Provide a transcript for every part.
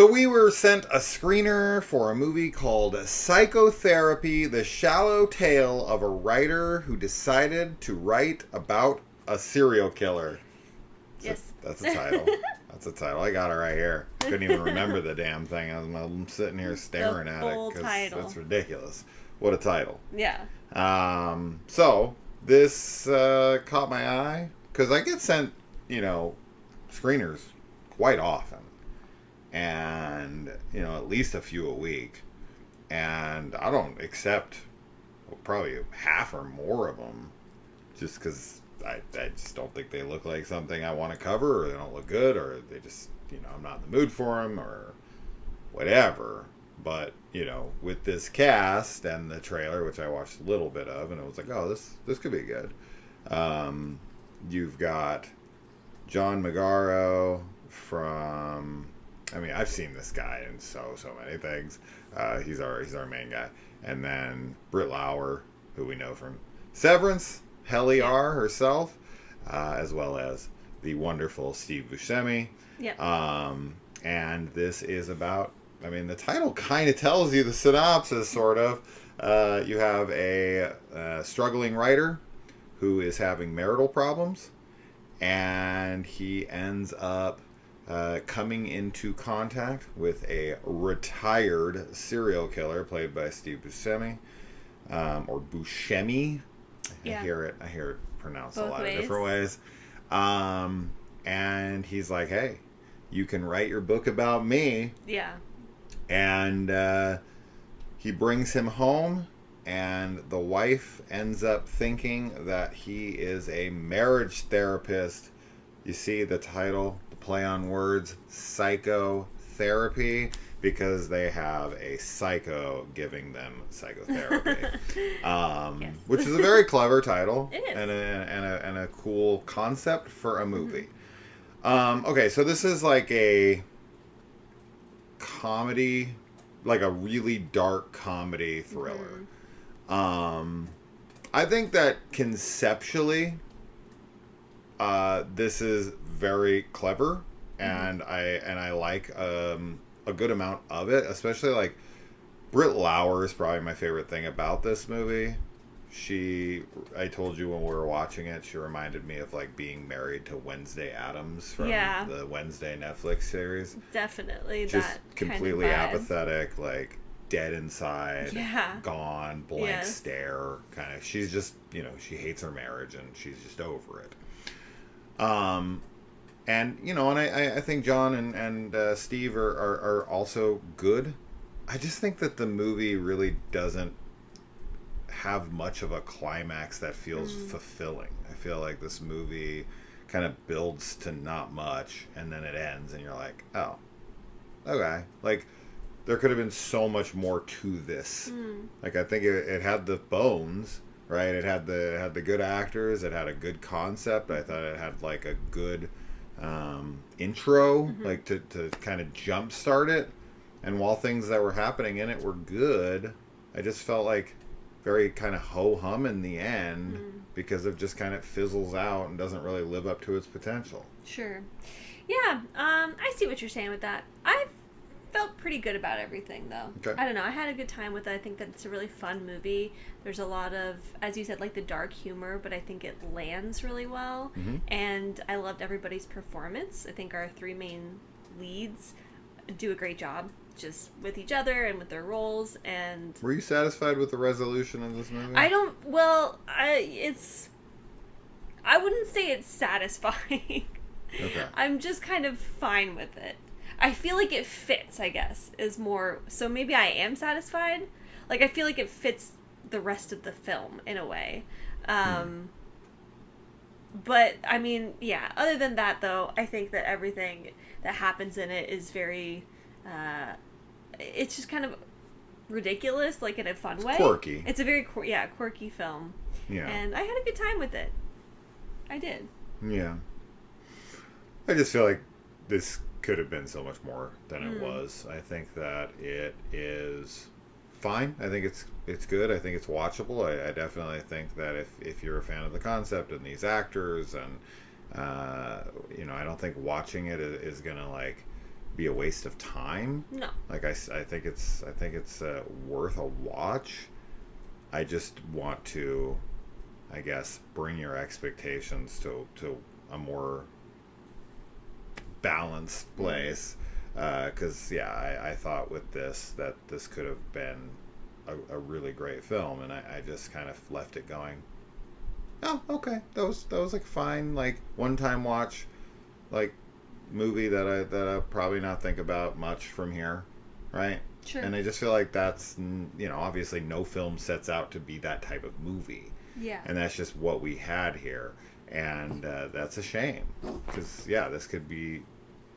So we were sent a screener for a movie called Psychotherapy, the shallow tale of a writer who decided to write about a serial killer. Yes. That's a title. That's a title. I got it right here. Couldn't even remember the damn thing. I'm sitting here staring at it because it's ridiculous. What a title. Yeah. So this caught my eye because I get sent, screeners quite often. And, at least a few a week. And I don't accept probably half or more of them just because I just don't think they look like something I want to cover, or they don't look good, or they just, I'm not in the mood for them, or whatever. But, with this cast and the trailer, which I watched a little bit of, and it was like, oh, this could be good. You've got John Magaro from... I've seen this guy in so many things. He's our main guy. And then Britt Lower, who we know from Severance, Heliar herself, as well as the wonderful Steve Buscemi. Yeah. And this is about, the title kind of tells you the synopsis, sort of. You have a struggling writer who is having marital problems, and he ends up coming into contact with a retired serial killer played by Steve Buscemi, or Buscemi. Yeah. I hear it pronounced Both a lot ways. of different ways. And he's like, hey, you can write your book about me. Yeah. And he brings him home, and the wife ends up thinking that he is a marriage therapist. You see the title, the play on words, psychotherapy, because they have a psycho giving them psychotherapy. Yes. Which is a very clever title. It is. And a cool concept for a movie. Okay, so this is like a comedy, like a really dark comedy thriller. I think that conceptually, this is very clever, and I like a good amount of it, especially like Britt Lower is probably my favorite thing about this movie. I told you when we were watching it, she reminded me of like being married to Wednesday Addams from the Wednesday Netflix series. Definitely. Just that completely kind of vibe. apathetic, like dead inside, gone, blank stare, kind of. She's just, she hates her marriage and she's just over it. And I think John and Steve are also good. I just think that the movie really doesn't have much of a climax that feels fulfilling. I feel like this movie kind of builds to not much, and then it ends, and you're like, oh, okay. Like, there could have been so much more to this. Like, I think it had the bones, right? It had the good actors. It had a good concept. I thought it had like a good intro, like to kind of jumpstart it. And while things that were happening in it were good, I just felt like very kind of ho-hum in the end because it just kind of fizzles out and doesn't really live up to its potential. Sure. Yeah, I see what you're saying with that. I felt pretty good about everything, though. Okay. I don't know. I had a good time with it. I think that it's a really fun movie. There's a lot of, as you said, like the dark humor, but I think it lands really well. And I loved everybody's performance. I think our three main leads do a great job just with each other and with their roles. And were you satisfied with the resolution of this movie? I wouldn't say it's satisfying. Okay. I'm just kind of fine with it. I feel like it fits, I guess, is more... So maybe I am satisfied. Like, I feel like it fits the rest of the film, in a way. But, other than that, though, I think that everything that happens in it is very... it's just kind of ridiculous, like, in a fun way. Quirky. It's a very, quirky film. Yeah. And I had a good time with it. I did. Yeah. I just feel like this could have been so much more than it was. I think that it is fine. I think it's good. I think it's watchable. I definitely think that if you're a fan of the concept and these actors and I don't think watching it is gonna like be a waste of time. No. Like I think it's worth a watch. I just want to, I guess, bring your expectations to a more balanced place. Because I thought with this that this could have been a really great film, and I just kind of left it going, oh, okay, that was like fine, like one time watch, like movie that I probably not think about much from here, right? Sure. And I just feel like that's, obviously no film sets out to be that type of movie. Yeah. And that's just what we had here, and that's a shame, because this could be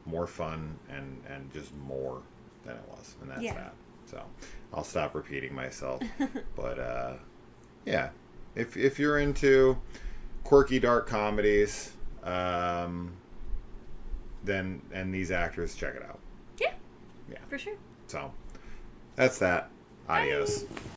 more fun and just more than it was, and that's that. So I'll stop repeating myself. But if you're into quirky dark comedies, then and these actors, check it out. Yeah, for sure. So that's that. Adios. Bye.